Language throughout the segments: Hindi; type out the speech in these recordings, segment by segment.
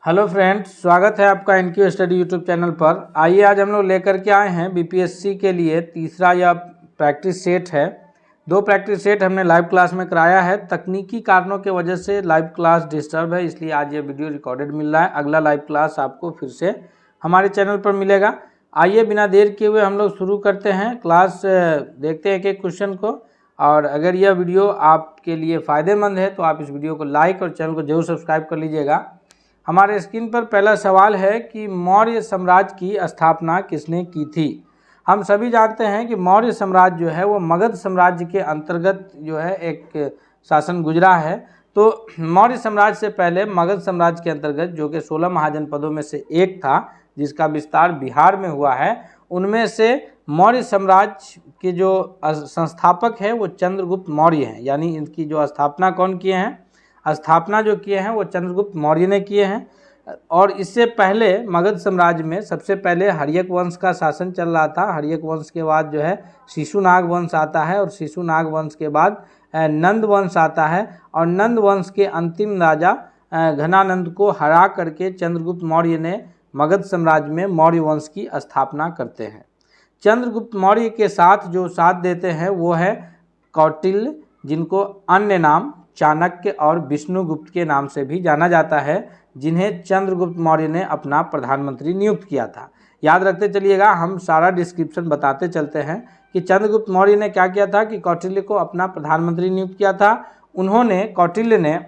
हेलो फ्रेंड्स, स्वागत है आपका इनक्यू स्टडी यूट्यूब चैनल पर। आइए आज हम लोग लेकर के आए हैं बीपीएससी के लिए तीसरा यह प्रैक्टिस सेट है। 2 प्रैक्टिस सेट हमने लाइव क्लास में कराया है। तकनीकी कारणों के वजह से लाइव क्लास डिस्टर्ब है, इसलिए आज ये वीडियो रिकॉर्डेड मिल रहा है। अगला लाइव क्लास आपको फिर से हमारे चैनल पर मिलेगा। आइए बिना देर किए हुए हम लोग शुरू करते हैं क्लास। देखते हैं एक क्वेश्चन को, और अगर यह वीडियो आपके लिए फ़ायदेमंद है तो आप इस वीडियो को लाइक और चैनल को जरूर सब्सक्राइब कर लीजिएगा। हमारे स्क्रीन पर पहला सवाल है कि मौर्य साम्राज्य की स्थापना किसने की थी। हम सभी जानते हैं कि मौर्य साम्राज्य जो है वो मगध साम्राज्य के अंतर्गत जो है एक शासन गुजरा है। तो मौर्य साम्राज्य से पहले मगध साम्राज्य के अंतर्गत, जो कि 16 महाजनपदों में से एक था, जिसका विस्तार बिहार में हुआ है, उनमें से मौर्य साम्राज्य के जो संस्थापक है वो चंद्रगुप्त मौर्य हैं। यानी इनकी जो स्थापना कौन किए हैं, स्थापना जो किए हैं वो चंद्रगुप्त मौर्य ने किए हैं। और इससे पहले मगध साम्राज्य में सबसे पहले हर्यक वंश का शासन चल रहा था। हर्यक वंश के बाद जो है शिशुनाग वंश आता है, और शिशुनाग वंश के बाद नंद वंश आता है। और नंद वंश के अंतिम राजा घनानंद को हरा करके चंद्रगुप्त मौर्य ने मगध साम्राज्य में मौर्य वंश की स्थापना करते हैं। चंद्रगुप्त मौर्य के साथ जो साथ देते हैं वो है कौटिल्य, जिनको अन्य नाम चाणक्य और विष्णुगुप्त के नाम से भी जाना जाता है, जिन्हें चंद्रगुप्त मौर्य ने अपना प्रधानमंत्री नियुक्त किया था। याद रखते चलिएगा, हम सारा डिस्क्रिप्शन बताते चलते हैं कि चंद्रगुप्त मौर्य ने क्या किया था कि कौटिल्य को अपना प्रधानमंत्री नियुक्त किया था। कौटिल्य ने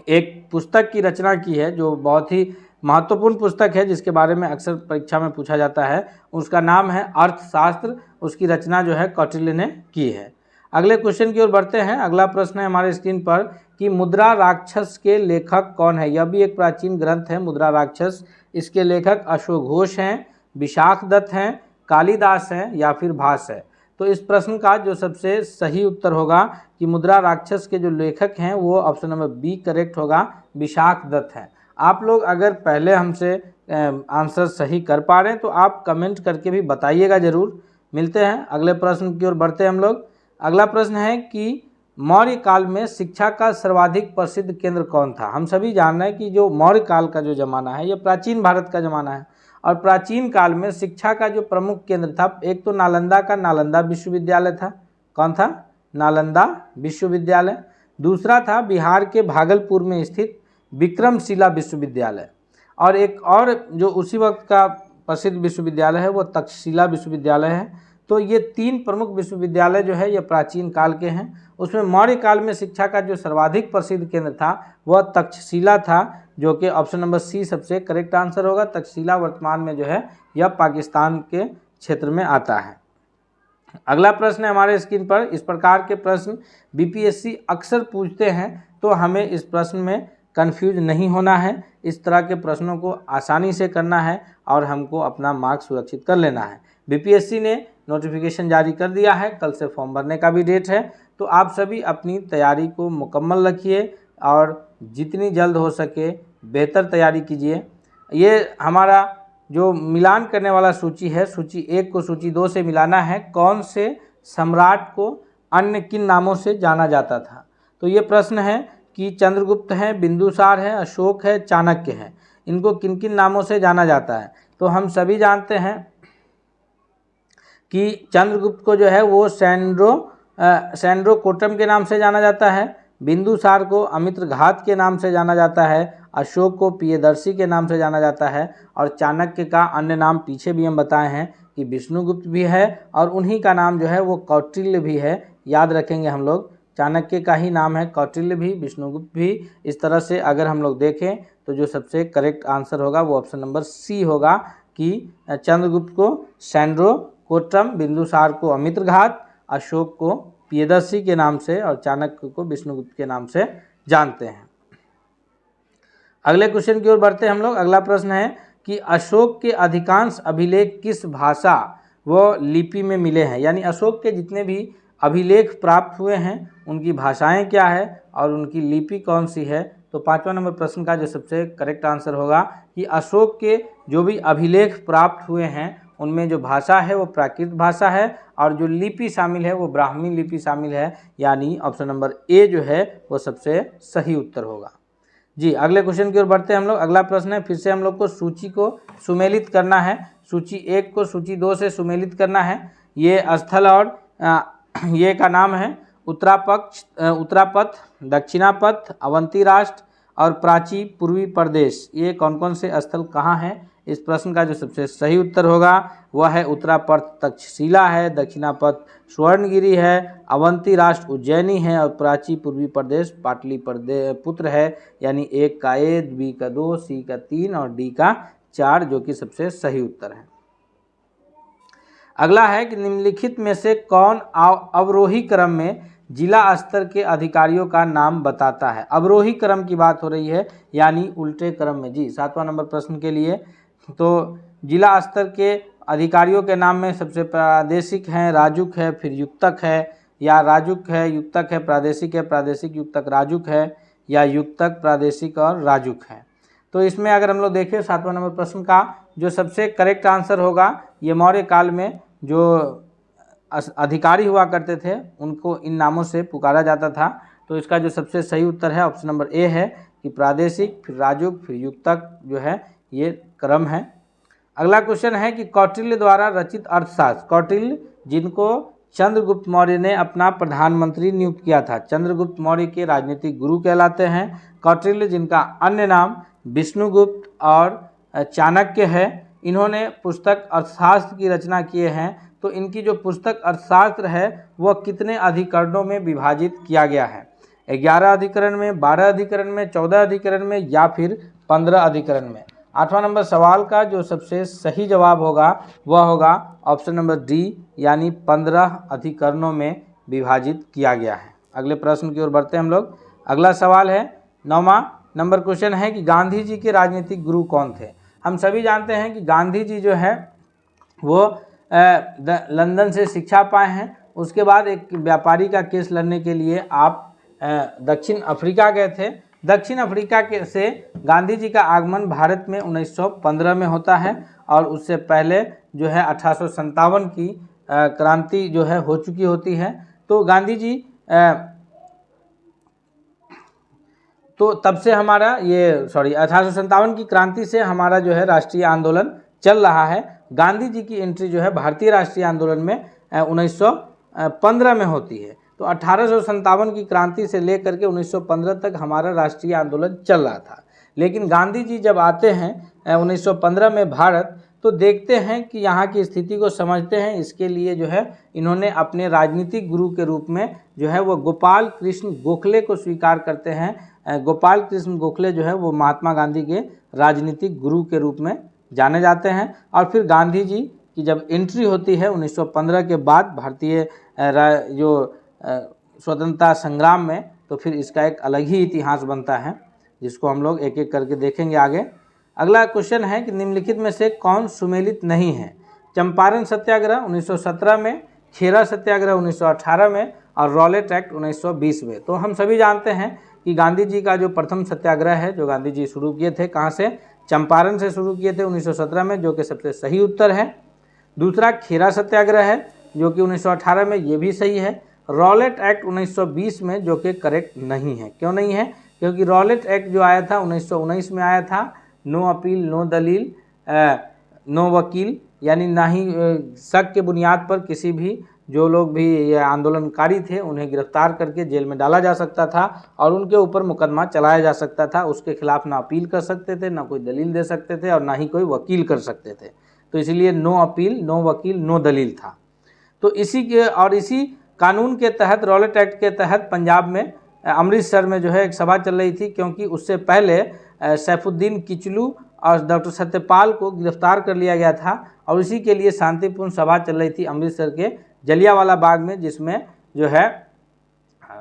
एक पुस्तक की रचना की है जो बहुत ही महत्वपूर्ण पुस्तक है, जिसके बारे में अक्सर परीक्षा में पूछा जाता है। उसका नाम है अर्थशास्त्र। उसकी रचना जो है कौटिल्य ने की है। अगले क्वेश्चन की ओर बढ़ते हैं। अगला प्रश्न है हमारे स्क्रीन पर कि मुद्रा राक्षस के लेखक कौन है। यह भी एक प्राचीन ग्रंथ है, मुद्रा राक्षस। इसके लेखक अश्वघोष घोष हैं, विशाख दत्त हैं, कालिदास हैं या फिर भास है। तो इस प्रश्न का जो सबसे सही उत्तर होगा कि मुद्रा राक्षस के जो लेखक हैं वो ऑप्शन नंबर बी करेक्ट होगा, विशाख दत्त हैं। आप लोग अगर पहले हमसे आंसर सही कर पा रहे हैं तो आप कमेंट करके भी बताइएगा ज़रूर। मिलते हैं अगले प्रश्न की ओर बढ़ते हैं हम लोग। अगला प्रश्न है कि मौर्य काल में शिक्षा का सर्वाधिक प्रसिद्ध केंद्र कौन था। हम सभी जान रहे हैं कि जो मौर्य काल का जो ज़माना है ये प्राचीन भारत का ज़माना है, और प्राचीन काल में शिक्षा का जो प्रमुख केंद्र था, एक तो नालंदा का नालंदा विश्वविद्यालय था। कौन था? नालंदा विश्वविद्यालय। दूसरा था बिहार के भागलपुर में स्थित विक्रमशिला विश्वविद्यालय। और एक और जो उसी वक्त का प्रसिद्ध विश्वविद्यालय है वो तक्षशिला विश्वविद्यालय है। तो ये 3 प्रमुख विश्वविद्यालय जो है ये प्राचीन काल के हैं। उसमें मौर्य काल में शिक्षा का जो सर्वाधिक प्रसिद्ध केंद्र था वह तक्षशिला था, जो कि ऑप्शन नंबर सी सबसे करेक्ट आंसर होगा। तक्षशिला वर्तमान में जो है यह पाकिस्तान के क्षेत्र में आता है। अगला प्रश्न है हमारे स्क्रीन पर। इस प्रकार के प्रश्न बीपीएससी अक्सर पूछते हैं, तो हमें इस प्रश्न में कंफ्यूज नहीं होना है। इस तरह के प्रश्नों को आसानी से करना है और हमको अपना मार्क्स सुरक्षित कर लेना है। बीपीएससी ने नोटिफिकेशन जारी कर दिया है, कल से फॉर्म भरने का भी डेट है। तो आप सभी अपनी तैयारी को मुकम्मल रखिए और जितनी जल्द हो सके बेहतर तैयारी कीजिए। ये हमारा जो मिलान करने वाला सूची है, सूची 1 को सूची 2 से मिलाना है। कौन से सम्राट को अन्य किन नामों से जाना जाता था। तो ये प्रश्न है कि चंद्रगुप्त हैं, बिंदुसार है, अशोक है, चाणक्य है, इनको किन किन नामों से जाना जाता है। तो हम सभी जानते हैं कि चंद्रगुप्त को जो है वो सैंड्रोकोटम के नाम से जाना जाता है, बिंदुसार को अमित्रघात के नाम से जाना जाता है, अशोक को प्रियदर्शी के नाम से जाना जाता है, और चाणक्य का अन्य नाम पीछे भी हम बताए हैं कि विष्णुगुप्त भी है, और उन्हीं का नाम जो है वो कौटिल्य भी है। याद रखेंगे हम लोग, चाणक्य का ही नाम है कौटिल्य भी, विष्णुगुप्त भी। इस तरह से अगर हम लोग देखें तो जो सबसे करेक्ट आंसर होगा वो ऑप्शन नंबर सी होगा कि चंद्रगुप्त को सैंड्रोकोटम, बिंदुसार को अमित्रघात, अशोक को प्रियदर्शी के नाम से और चाणक्य को विष्णुगुप्त के नाम से जानते हैं। अगले क्वेश्चन की ओर बढ़ते हैं हम लोग। अगला प्रश्न है कि अशोक के अधिकांश अभिलेख किस भाषा व लिपि में मिले हैं। यानी अशोक के जितने भी अभिलेख प्राप्त हुए हैं उनकी भाषाएं क्या है और उनकी लिपि कौन सी है। तो 5वां नंबर प्रश्न का जो सबसे करेक्ट आंसर होगा कि अशोक के जो भी अभिलेख प्राप्त हुए हैं उनमें जो भाषा है वो प्राकृत भाषा है, और जो लिपि शामिल है वो ब्राह्मी लिपि शामिल है। यानी ऑप्शन नंबर ए जो है वो सबसे सही उत्तर होगा। जी, अगले क्वेश्चन की ओर बढ़ते हैं हम लोग। अगला प्रश्न है, फिर से हम लोग को सूची को सुमेलित करना है। सूची 1 को सूची 2 से सुमेलित करना है। ये स्थल और ये का नाम है उत्तरापथ, दक्षिणापथ, अवंती राष्ट्र और प्राची पूर्वी प्रदेश। ये कौन कौन से स्थल कहाँ हैं? इस प्रश्न का जो सबसे सही उत्तर होगा वह है उत्तरापथ तक्षशिला है, दक्षिणापथ स्वर्णगिरी है, अवंती राष्ट्र उज्जैनी है और प्राची पूर्वी प्रदेश पाटलिपुत्र है। यानी 1 का A, B का 2, C का 3 और D का 4 जो कि सबसे सही उत्तर है। अगला है कि निम्नलिखित में से कौन अवरोही क्रम में जिला स्तर के अधिकारियों का नाम बताता है? अवरोही क्रम की बात हो रही है, यानी उल्टे क्रम में। जी, 7वां नंबर प्रश्न के लिए तो जिला स्तर के अधिकारियों के नाम में सबसे प्रादेशिक हैं, राजुक है, फिर युक्तक है, या राजुक है युक्तक है प्रादेशिक है, प्रादेशिक युक्तक राजुक है, या युक्तक प्रादेशिक और राजुक है। तो इसमें अगर हम लोग देखें 7वां नंबर प्रश्न का जो सबसे करेक्ट आंसर होगा, ये मौर्य काल में जो अधिकारी हुआ करते थे उनको इन नामों से पुकारा जाता था। तो इसका जो सबसे सही उत्तर है ऑप्शन नंबर A है कि प्रादेशिक, फिर राजुक, फिर युक्तक जो है ये क्रम है। अगला क्वेश्चन है कि कौटिल्य द्वारा रचित अर्थशास्त्र, कौटिल्य जिनको चंद्रगुप्त मौर्य ने अपना प्रधानमंत्री नियुक्त किया था, चंद्रगुप्त मौर्य के राजनीतिक गुरु कहलाते हैं। कौटिल्य जिनका अन्य नाम विष्णुगुप्त और चाणक्य है, इन्होंने पुस्तक अर्थशास्त्र की रचना किए हैं। तो इनकी जो पुस्तक अर्थशास्त्र है वह कितने अधिकरणों में विभाजित किया गया है? 11 अधिकरण में, 12 अधिकरण में, 14 अधिकरण में या फिर 15 अधिकरण में? 8वां नंबर सवाल का जो सबसे सही जवाब होगा वह होगा ऑप्शन नंबर D, यानी 15 अधिकरणों में विभाजित किया गया है। अगले प्रश्न की ओर बढ़ते हैं हम लोग। अगला सवाल है 9वां नंबर क्वेश्चन है कि गांधी जी के राजनीतिक गुरु कौन थे? हम सभी जानते हैं कि गांधी जी जो है वो लंदन से शिक्षा पाए हैं। उसके बाद एक व्यापारी का केस लड़ने के लिए आप दक्षिण अफ्रीका गए थे। दक्षिण अफ्रीका से गांधी जी का आगमन भारत में 1915 में होता है और उससे पहले जो है 1857 की क्रांति जो है हो चुकी होती है। तो गांधी जी तो तब से हमारा ये 1857 की क्रांति से हमारा जो है राष्ट्रीय आंदोलन चल रहा है। गांधी जी की एंट्री जो है भारतीय राष्ट्रीय आंदोलन में 1915 में होती है। तो 1857 की क्रांति से लेकर के 1915 तक हमारा राष्ट्रीय आंदोलन चल रहा था। लेकिन गांधी जी जब आते हैं 1915 में भारत, तो देखते हैं कि यहाँ की स्थिति को समझते हैं। इसके लिए जो है इन्होंने अपने राजनीतिक गुरु के रूप में जो है वो गोपाल कृष्ण गोखले को स्वीकार करते हैं। गोपाल कृष्ण गोखले जो है वो महात्मा गांधी के राजनीतिक गुरु के रूप में जाने जाते हैं। और फिर गांधी जी की जब एंट्री होती है 1915 के बाद भारतीय जो स्वतंत्रता संग्राम में, तो फिर इसका एक अलग ही इतिहास बनता है जिसको हम लोग एक एक करके देखेंगे आगे। अगला क्वेश्चन है कि निम्नलिखित में से कौन सुमेलित नहीं है? चंपारण सत्याग्रह 1917 में, खेरा सत्याग्रह 1918 में और रॉलेट एक्ट 1920 में। तो हम सभी जानते हैं कि गांधी जी का जो प्रथम सत्याग्रह है जो गांधी जी शुरू किए थे, कहाँ से? चंपारण से शुरू किए थे 1917 में, जो कि सबसे सही उत्तर है। दूसरा खेरा सत्याग्रह है जो कि 1918 में, ये भी सही है। रॉलेट एक्ट 1920 में, जो कि करेक्ट नहीं है। क्यों नहीं है? क्योंकि रॉलेट एक्ट जो आया था 1919 में आया था, नो अपील, नो दलील, नो वकील, यानी ना ही शक के बुनियाद पर किसी भी जो लोग भी ये आंदोलनकारी थे उन्हें गिरफ्तार करके जेल में डाला जा सकता था और उनके ऊपर मुकदमा चलाया जा सकता था। उसके खिलाफ ना अपील कर सकते थे, ना कोई दलील दे सकते थे और ना ही कोई वकील कर सकते थे। तो इसलिए नो अपील, नो वकील, नो दलील था। तो इसी कानून के तहत, रॉलेट एक्ट के तहत पंजाब में अमृतसर में जो है एक सभा चल रही थी, क्योंकि उससे पहले सैफुद्दीन किचलू और डॉक्टर सत्यपाल को गिरफ्तार कर लिया गया था और इसी के लिए शांतिपूर्ण सभा चल रही थी अमृतसर के जलियांवाला बाग में, जिसमें जो है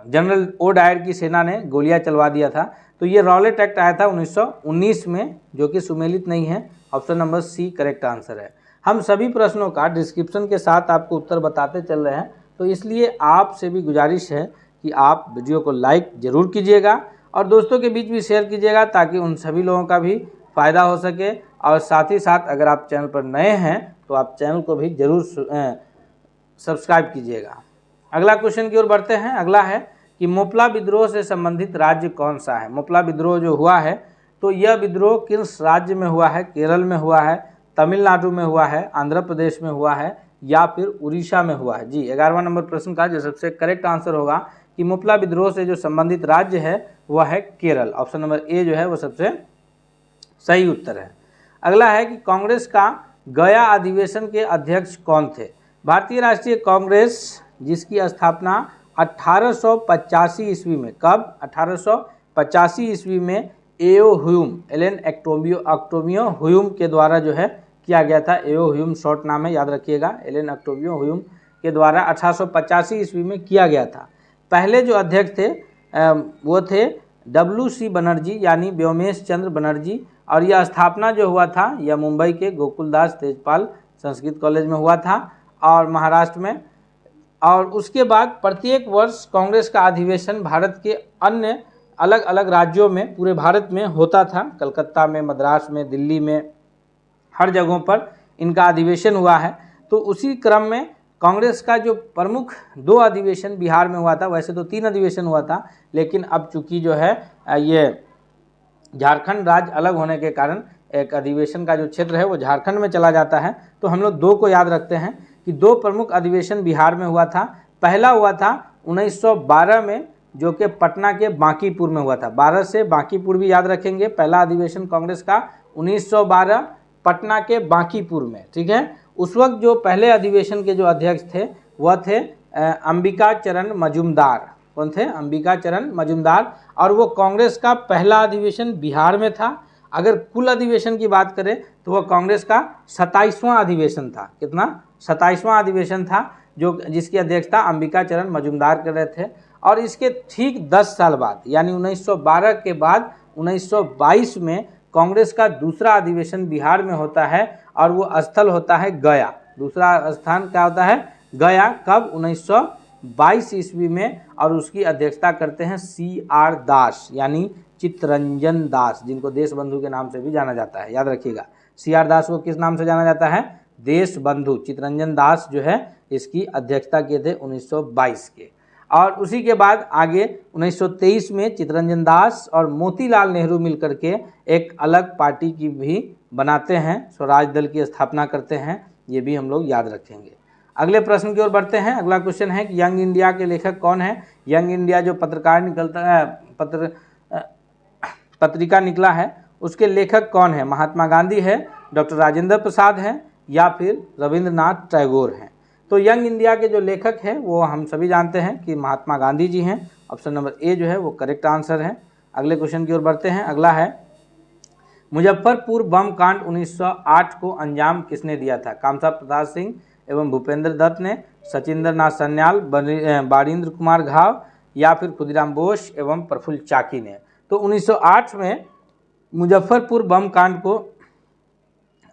जनरल ओ डायर की सेना ने गोलियां चलवा दिया था। तो ये रॉलेट एक्ट आया था 1919 में, जो कि सुमेलित नहीं है। Option number C correct answer है। हम सभी प्रश्नों का डिस्क्रिप्शन के साथ आपको उत्तर बताते चल रहे हैं, तो इसलिए आपसे भी गुजारिश है कि आप वीडियो को लाइक ज़रूर कीजिएगा और दोस्तों के बीच भी शेयर कीजिएगा, ताकि उन सभी लोगों का भी फ़ायदा हो सके। और साथ ही साथ अगर आप चैनल पर नए हैं तो आप चैनल को भी ज़रूर सब्सक्राइब कीजिएगा। अगला क्वेश्चन की ओर बढ़ते हैं। अगला है कि मोपला विद्रोह से संबंधित राज्य कौन सा है। मोपला विद्रोह जो हुआ है तो यह विद्रोह किस राज्य में हुआ है, केरल में हुआ है, तमिलनाडु में हुआ है, आंध्र प्रदेश में हुआ है या फिर उड़ीसा में हुआ है। जी 11वां नंबर प्रश्न का जो सबसे करेक्ट आंसर होगा कि मोपला विद्रोह से जो संबंधित राज्य है वह है केरल। ऑप्शन नंबर ए जो है वो सबसे सही उत्तर है। अगला है कि कांग्रेस का गया अधिवेशन के अध्यक्ष कौन थे। भारतीय राष्ट्रीय कांग्रेस जिसकी स्थापना 1885 ईस्वी में, कब, 1885 ईस्वी में एओ ह्यूम, एलन ऑक्टोवियो ह्यूम के द्वारा जो है किया गया था। एओ ह्यूम शॉर्ट नाम है, याद रखिएगा, एलन ऑक्टोवियो ह्यूम के द्वारा 1885 ईस्वी में किया गया था। पहले जो अध्यक्ष थे वो थे WC बनर्जी यानी व्योमेश चंद्र बनर्जी, और यह स्थापना जो हुआ था यह मुंबई के गोकुलदास तेजपाल संस्कृत कॉलेज में हुआ था और महाराष्ट्र में। और उसके बाद प्रत्येक वर्ष कांग्रेस का अधिवेशन भारत के अन्य अलग अलग राज्यों में पूरे भारत में होता था। कलकत्ता में, मद्रास में, दिल्ली में, हर जगहों पर इनका अधिवेशन हुआ है। तो उसी क्रम में कांग्रेस का जो प्रमुख 2 अधिवेशन बिहार में हुआ था, वैसे तो 3 अधिवेशन हुआ था, लेकिन अब चूंकि जो है ये झारखंड राज्य अलग होने के कारण एक अधिवेशन का जो क्षेत्र है वो झारखंड में चला जाता है, तो हम लोग 2 को याद रखते हैं कि 2 प्रमुख अधिवेशन बिहार में हुआ था। पहला हुआ था 1912 में जो कि पटना के बांकीपुर में हुआ था। 12 से बांकीपुर भी याद रखेंगे। पहला अधिवेशन कांग्रेस का 1912 पटना के बांकीपुर में, ठीक है। उस वक्त जो पहले अधिवेशन के जो अध्यक्ष थे वह थे अंबिका चरण मजूमदार। कौन थे? अंबिका चरण मजूमदार। और वो कांग्रेस का पहला अधिवेशन बिहार में था। अगर कुल अधिवेशन की बात करें तो वह कांग्रेस का 27वां अधिवेशन था। कितना? 27वां अधिवेशन था जो जिसकी अध्यक्षता अंबिका चरण मजूमदार कर रहे थे। और इसके ठीक 10 साल बाद यानी 1912 के बाद 1922 में कांग्रेस का दूसरा अधिवेशन बिहार में होता है और वो स्थल होता है गया। दूसरा स्थान क्या होता है? गया। कब? 1922 ईस्वी में। और उसकी अध्यक्षता करते हैं CR दास यानी चित्तरंजन दास, जिनको देश बंधु के नाम से भी जाना जाता है। याद रखिएगा, CR दास को किस नाम से जाना जाता है? देश बंधु। चित्तरंजन दास जो है इसकी अध्यक्षता किए थे 1922 के। और उसी के बाद आगे 1923 में चित्तरंजन दास और मोतीलाल नेहरू मिलकर के एक अलग पार्टी की भी बनाते हैं, स्वराज दल की स्थापना करते हैं। ये भी हम लोग याद रखेंगे। अगले प्रश्न की ओर बढ़ते हैं। अगला क्वेश्चन है कि यंग इंडिया के लेखक कौन है। यंग इंडिया जो पत्रकार निकलता है, पत्रिका निकला है, उसके लेखक कौन है? महात्मा गांधी है, डॉक्टर राजेंद्र प्रसाद हैं या फिर रविंद्रनाथ टैगोर हैं। तो यंग इंडिया के जो लेखक हैं वो हम सभी जानते हैं कि महात्मा गांधी जी हैं। ऑप्शन नंबर ए जो है वो करेक्ट आंसर है। अगले क्वेश्चन की ओर बढ़ते हैं। अगला है मुजफ्फरपुर बम कांड 1908 को अंजाम किसने दिया था? कामसा प्रसाद सिंह एवं भूपेंद्र दत्त ने, सचिंद्र नाथ सन्याल, बारिंद्र कुमार घाव या फिर खुदीराम बोस एवं प्रफुल्ल चाकी ने। तो 1908 में मुजफ्फरपुर बम कांड को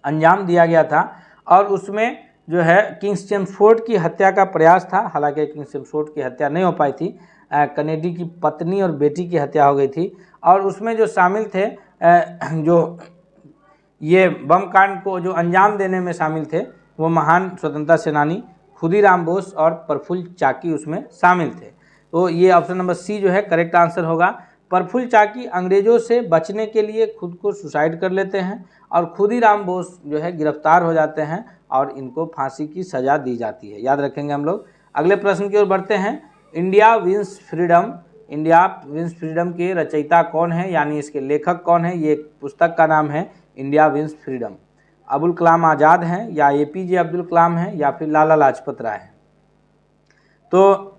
अंजाम दिया गया था और उसमें जो है किंग्स चेम्सफोर्ड की हत्या का प्रयास था। हालांकि किंग्स चेम्सफोर्ड की हत्या नहीं हो पाई थी, कैनेडी की पत्नी और बेटी की हत्या हो गई थी। और उसमें जो शामिल थे, जो ये बम कांड को जो अंजाम देने में शामिल थे, वो महान स्वतंत्रता सेनानी खुदीराम बोस और प्रफुल्ल चाकी उसमें शामिल थे। तो ये ऑप्शन नंबर सी जो है करेक्ट आंसर होगा। प्रफुल्ल चाकी अंग्रेजों से बचने के लिए खुद को सुसाइड कर लेते हैं और खुदीराम बोस जो है गिरफ्तार हो जाते हैं और इनको फांसी की सज़ा दी जाती है। याद रखेंगे हम लोग। अगले प्रश्न की ओर बढ़ते हैं। India wins freedom, India wins freedom के रचयिता कौन है यानी इसके लेखक कौन है? ये पुस्तक का नाम है India wins freedom. Abul Kalam Azad हैं या APJ अब्दुल कलाम हैं या फिर लाला लाजपत राय हैं। तो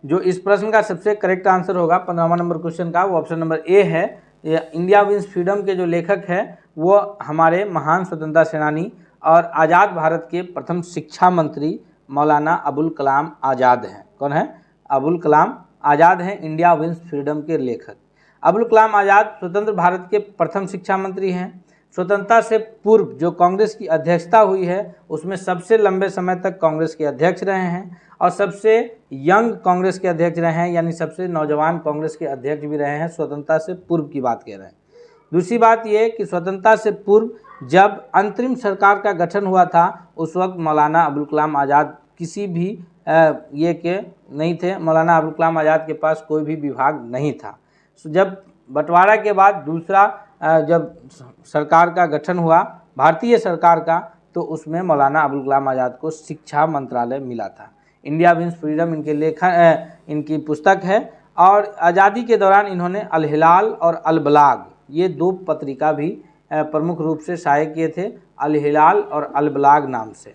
जो इस प्रश्न का सबसे करेक्ट आंसर होगा 15वां नंबर क्वेश्चन का, वो ऑप्शन नंबर ए है। इंडिया विंस फ्रीडम के जो लेखक हैं वो हमारे महान स्वतंत्रता सेनानी और आज़ाद भारत के प्रथम शिक्षा मंत्री मौलाना अबुल कलाम आज़ाद हैं। कौन है? अबुल कलाम आज़ाद हैं इंडिया विंस फ्रीडम के लेखक। अबुल कलाम आज़ाद स्वतंत्र भारत के प्रथम शिक्षा मंत्री हैं। स्वतंत्रता से पूर्व जो कांग्रेस की अध्यक्षता हुई है उसमें सबसे लंबे समय तक कांग्रेस के अध्यक्ष रहे हैं और सबसे यंग कांग्रेस के अध्यक्ष रहे हैं, यानी सबसे नौजवान कांग्रेस के अध्यक्ष भी रहे हैं। स्वतंत्रता से पूर्व की बात कह रहे हैं। दूसरी बात यह कि स्वतंत्रता से पूर्व जब अंतरिम सरकार का गठन हुआ था उस वक्त मौलाना अबुल कलाम आज़ाद किसी भी ये के नहीं थे, मौलाना अबुल कलाम आज़ाद के पास कोई भी विभाग नहीं था। जब बंटवारा के बाद दूसरा जब सरकार का गठन हुआ भारतीय सरकार का, तो उसमें मौलाना अबुल कलाम आज़ाद को शिक्षा मंत्रालय मिला था। इंडिया विंस फ्रीडम इनके लेखन इनकी पुस्तक है, और आज़ादी के दौरान इन्होंने अल हिलाल और अल बलाग ये 2 पत्रिका भी प्रमुख रूप से शाये किए थे, अल हिलाल और अल बलाग नाम से।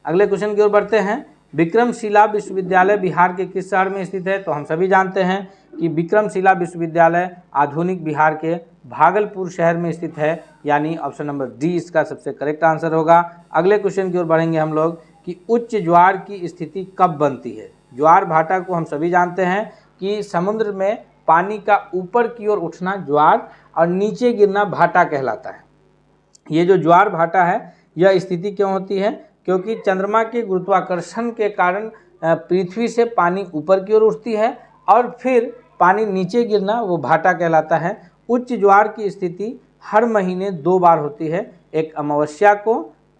अगले क्वेश्चन की ओर बढ़ते हैं। विक्रमशिला विश्वविद्यालय बिहार के किस शहर में स्थित है? तो हम सभी जानते हैं कि विक्रमशिला विश्वविद्यालय आधुनिक बिहार के भागलपुर शहर में स्थित है, यानी ऑप्शन नंबर डी इसका सबसे करेक्ट आंसर होगा। अगले क्वेश्चन की ओर बढ़ेंगे हम लोग कि उच्च ज्वार की स्थिति कब बनती है? ज्वार भाटा को हम सभी जानते हैं कि समुद्र में पानी का ऊपर की ओर उठना ज्वार और नीचे गिरना भाटा कहलाता है। ये जो ज्वार भाटा है यह स्थिति क्यों होती है? क्योंकि चंद्रमा के गुरुत्वाकर्षण के कारण पृथ्वी से पानी ऊपर की ओर उठती है और फिर पानी नीचे गिरना वो भाटा कहलाता है। उच्च ज्वार की स्थिति हर महीने 2 बार होती है, एक अमावस्या को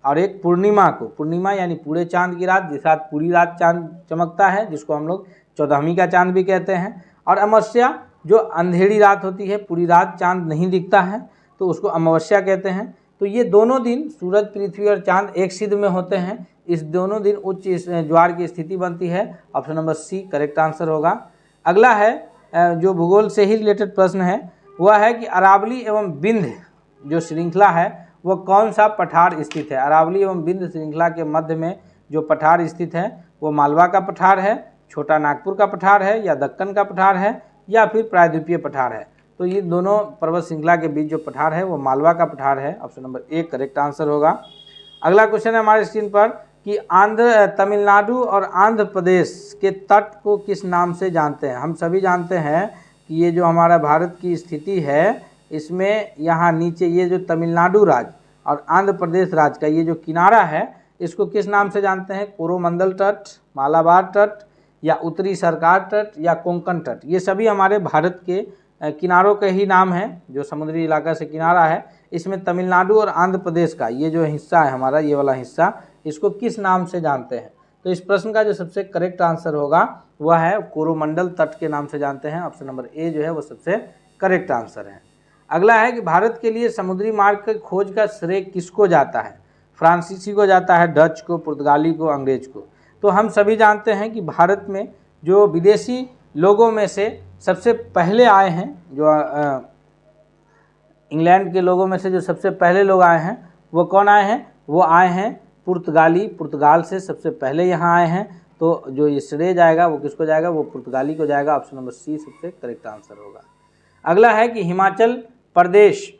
और एक पूर्णिमा को। पूर्णिमा यानी पूरे चांद की रात, जिस रात पूरी रात चांद चमकता है, जिसको हम लोग 14वीं का चांद भी कहते हैं, और अमावस्या जो अंधेरी रात होती है, पूरी रात चांद नहीं दिखता है, तो उसको अमावस्या कहते हैं। तो ये दोनों दिन सूरज, पृथ्वी और चांद एक सिद्ध में होते हैं, इस दोनों दिन उच्च ज्वार की स्थिति बनती है। Option number C correct answer होगा। अगला है जो भूगोल से ही रिलेटेड प्रश्न है, वह है कि अरावली एवं विंध्य जो श्रृंखला है वह कौन सा पठार स्थित है? अरावली एवं विंध्य श्रृंखला के मध्य में जो पठार स्थित है वो मालवा का पठार है, छोटा नागपुर का पठार है, या दक्कन का पठार है, या फिर प्रायद्वीपीय पठार है? तो ये दोनों पर्वत श्रृंखला के बीच जो पठार है वो मालवा का पठार है। Option number A correct answer होगा। अगला क्वेश्चन है हमारे स्क्रीन पर कि तमिलनाडु और आंध्र प्रदेश के तट को किस नाम से जानते हैं? हम सभी जानते हैं कि ये जो हमारा भारत की स्थिति है, इसमें यहाँ नीचे ये जो तमिलनाडु राज्य और आंध्र प्रदेश राज्य का ये जो किनारा है, इसको किस नाम से जानते हैं? कोरोमंडल तट, मालाबार तट, या उत्तरी सरकार तट, या कोंकण तट? ये सभी हमारे भारत के किनारों के ही नाम हैं, जो समुद्री इलाका से किनारा है। इसमें तमिलनाडु और आंध्र प्रदेश का ये जो हिस्सा है हमारा, ये वाला हिस्सा, इसको किस नाम से जानते हैं? तो इस प्रश्न का जो सबसे करेक्ट आंसर होगा वह है कोरोमंडल तट के नाम से जानते हैं। ऑप्शन नंबर ए जो है वो सबसे करेक्ट आंसर है। अगला है कि भारत के लिए समुद्री मार्ग की खोज का श्रेय किसको जाता है? फ्रांसीसी को जाता है, डच को, पुर्तगाली को, अंग्रेज को? तो हम सभी जानते हैं कि भारत में जो विदेशी लोगों में से सबसे पहले आए हैं, जो इंग्लैंड के लोगों में से जो सबसे पहले लोग आए हैं वो कौन आए हैं? वो आए हैं पुर्तगाली, पुर्तगाल से सबसे पहले यहाँ आए हैं। तो जो ये श्रेय जाएगा वो किसको जाएगा? वो पुर्तगाली को जाएगा। ऑप्शन नंबर सी सबसे करेक्ट आंसर होगा। अगला है कि हिमाचल प्रदेश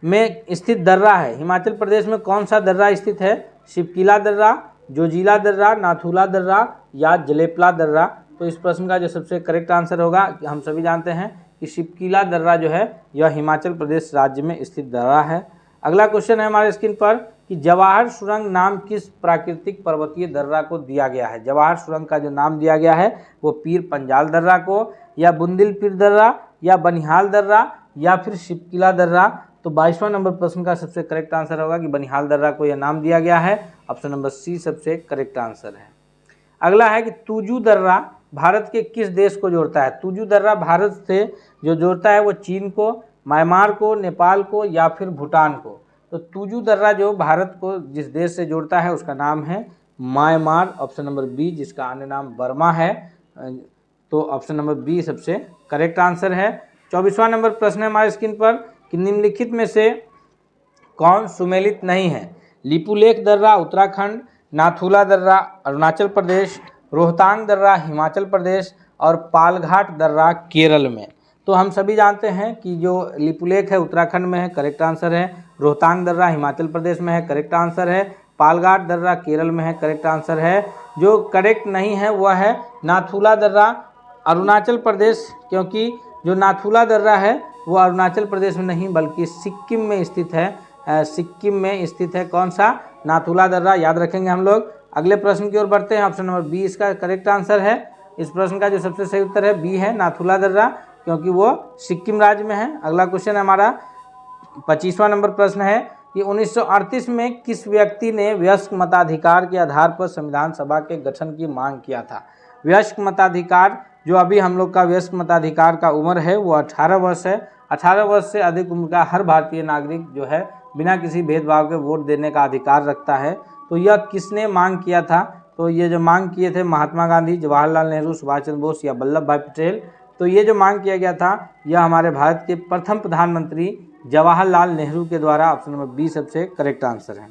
में स्थित दर्रा है, हिमाचल प्रदेश में कौन सा दर्रा स्थित है? शिवकिला दर्रा, जोजिला दर्रा, नाथुला दर्रा, या जलेपला दर्रा? तो इस प्रश्न का जो सबसे करेक्ट आंसर होगा, हम सभी जानते हैं कि शिवकिला दर्रा जो है यह हिमाचल प्रदेश राज्य में स्थित दर्रा है। अगला क्वेश्चन है हमारे स्क्रीन पर कि जवाहर सुरंग नाम किस प्राकृतिक पर्वतीय दर्रा को दिया गया है? जवाहर सुरंग का जो नाम दिया गया है वो पीर पंजाल दर्रा को, या बुंदिल पीर दर्रा, या बनिहाल दर्रा, या फिर शिवकिला दर्रा? तो 22वां नंबर प्रश्न का सबसे करेक्ट आंसर होगा कि बनिहाल दर्रा को यह नाम दिया गया है। ऑप्शन नंबर सी सबसे करेक्ट आंसर है। अगला है कि तुजू दर्रा भारत के किस देश को जोड़ता है? तुजू दर्रा भारत से जो जोड़ता है वो चीन को, म्यांमार को, नेपाल को, या फिर भूटान को? तो तुजू दर्रा जो भारत को जिस देश से जोड़ता है उसका नाम है म्यांमार। ऑप्शन नंबर बी, जिसका अन्य नाम बर्मा है। तो ऑप्शन नंबर बी सबसे करेक्ट आंसर है। 24वां नंबर प्रश्न है हमारे स्क्रीन पर कि निम्नलिखित में से कौन सुमेलित नहीं है? लिपुलेख दर्रा उत्तराखंड, नाथुला दर्रा अरुणाचल प्रदेश, रोहतांग दर्रा हिमाचल प्रदेश, और पालघाट दर्रा केरल में? तो हम सभी जानते हैं कि जो लिपुलेख है उत्तराखंड में है, करेक्ट आंसर है। रोहतांग दर्रा हिमाचल प्रदेश में है, करेक्ट आंसर है। पालघाट दर्रा केरल में है, करेक्ट आंसर है। जो करेक्ट नहीं है वह है नाथुला दर्रा अरुणाचल प्रदेश, क्योंकि जो नाथुला दर्रा है वो अरुणाचल प्रदेश में नहीं बल्कि सिक्किम में स्थित है। सिक्किम में स्थित है कौन सा? नाथुला दर्रा, याद रखेंगे हम लोग। अगले प्रश्न की ओर बढ़ते हैं। ऑप्शन नंबर बी इसका करेक्ट आंसर है। इस प्रश्न का जो सबसे सही उत्तर है बी है, नाथुला दर्रा, क्योंकि वो सिक्किम राज्य में है। अगला क्वेश्चन हमारा 25वां नंबर प्रश्न है कि 1938 में किस व्यक्ति ने वयस्क मताधिकार के आधार पर संविधान सभा के गठन की मांग किया था। वयस्क मताधिकार, जो अभी हम लोग का वयस्क मताधिकार का उम्र है वो 18 वर्ष है। 18 वर्ष से अधिक उम्र का हर भारतीय नागरिक जो है बिना किसी भेदभाव के वोट देने का अधिकार रखता है। तो यह किसने मांग किया था? तो ये जो मांग किए थे महात्मा गांधी, जवाहरलाल नेहरू, सुभाष चंद्र बोस या वल्लभ भाई पटेल। तो ये जो मांग किया गया था यह हमारे भारत के प्रथम प्रधानमंत्री जवाहरलाल नेहरू के द्वारा। ऑप्शन नंबर बी सबसे करेक्ट आंसर है।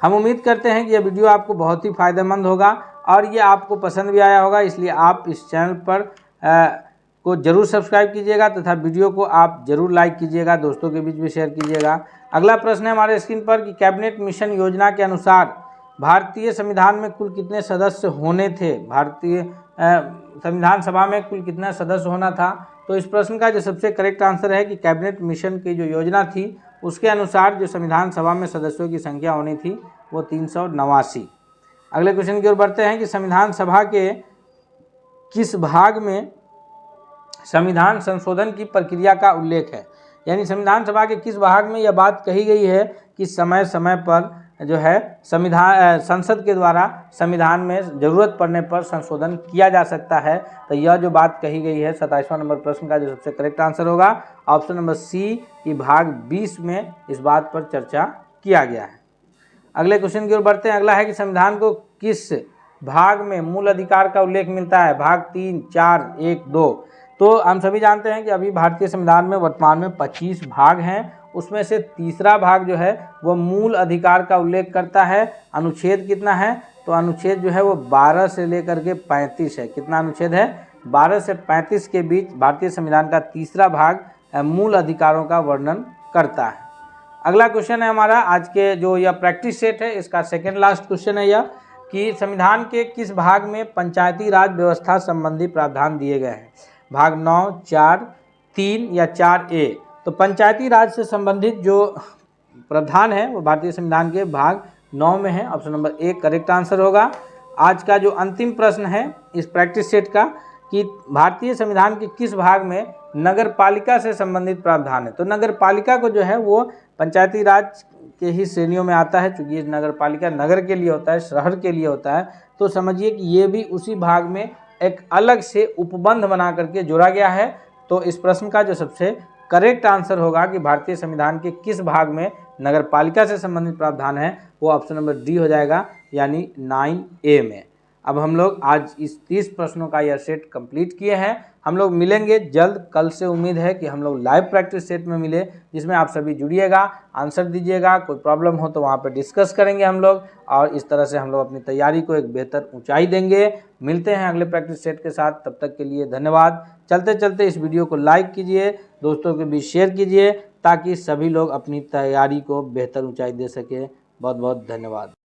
हम उम्मीद करते हैं कि यह वीडियो आपको बहुत ही फायदेमंद होगा और ये आपको पसंद भी आया होगा, इसलिए आप इस चैनल पर को जरूर सब्सक्राइब कीजिएगा तथा वीडियो को आप जरूर लाइक कीजिएगा, दोस्तों के बीच भी शेयर कीजिएगा। अगला प्रश्न है हमारे स्क्रीन पर कि कैबिनेट मिशन योजना के अनुसार भारतीय संविधान में कुल कितने सदस्य होने थे? भारतीय संविधान सभा में कुल कितना सदस्य होना था? तो इस प्रश्न का जो सबसे करेक्ट आंसर है कि कैबिनेट मिशन की जो योजना थी उसके अनुसार जो संविधान सभा में सदस्यों की संख्या होनी थी वो 389। अगले क्वेश्चन की ओर बढ़ते हैं कि संविधान सभा के किस भाग में संविधान संशोधन की प्रक्रिया का उल्लेख है? यानी संविधान सभा के किस भाग में यह बात कही गई है कि समय समय पर जो है संसद के द्वारा संविधान में ज़रूरत पड़ने पर संशोधन किया जा सकता है? तो यह जो बात कही गई है 27वां नंबर प्रश्न का जो सबसे करेक्ट आंसर होगा ऑप्शन नंबर सी की भाग 20 में इस बात पर चर्चा किया गया है। अगले क्वेश्चन की ओर बढ़ते हैं। अगला है कि संविधान को किस भाग में मूल अधिकार का उल्लेख मिलता है? भाग 3, 4, 1, 2। तो हम सभी जानते हैं कि अभी भारतीय संविधान में वर्तमान में 25 भाग हैं, उसमें से तीसरा भाग जो है वो मूल अधिकार का उल्लेख करता है। अनुच्छेद कितना है? तो अनुच्छेद जो है वो 12 से लेकर के 35 है। कितना अनुच्छेद है? 12 से 35 के बीच भारतीय संविधान का तीसरा भाग मूल अधिकारों का वर्णन करता है। अगला क्वेश्चन है हमारा आज के जो यह प्रैक्टिस सेट है इसका सेकेंड लास्ट क्वेश्चन है यह कि संविधान के किस भाग में पंचायती राज व्यवस्था संबंधी प्रावधान दिए गए हैं? भाग 9, 4, 3 या 4A। तो पंचायती राज से संबंधित जो प्रावधान है वो भारतीय संविधान के भाग 9 में है। ऑप्शन नंबर 1 करेक्ट आंसर होगा। आज का जो अंतिम प्रश्न है इस प्रैक्टिस सेट का कि भारतीय संविधान के किस भाग में नगर पालिका से संबंधित प्रावधान है? तो नगर पालिका को जो है वो पंचायती राज के ही श्रेणियों में आता है, चूँकि नगर पालिका नगर के लिए होता है, शहर के लिए होता है। तो समझिए कि ये भी उसी भाग में एक अलग से उपबंध बना करके जोड़ा गया है। तो इस प्रश्न का जो सबसे करेक्ट आंसर होगा कि भारतीय संविधान के किस भाग में नगर पालिका से संबंधित प्रावधान है वो ऑप्शन नंबर डी हो जाएगा, यानी 9A में। अब हम लोग आज इस 30 प्रश्नों का यह सेट कंप्लीट किए हैं। हम लोग मिलेंगे जल्द। कल से उम्मीद है कि हम लोग लाइव प्रैक्टिस सेट में मिले, जिसमें आप सभी जुड़िएगा, आंसर दीजिएगा, कोई प्रॉब्लम हो तो वहाँ पे डिस्कस करेंगे हम लोग और इस तरह से हम लोग अपनी तैयारी को एक बेहतर ऊंचाई देंगे। मिलते हैं अगले प्रैक्टिस सेट के साथ, तब तक के लिए धन्यवाद। चलते चलते इस वीडियो को लाइक कीजिए, दोस्तों के बीच शेयर कीजिए ताकि सभी लोग अपनी तैयारी को बेहतर ऊंचाई दे सके। बहुत बहुत धन्यवाद।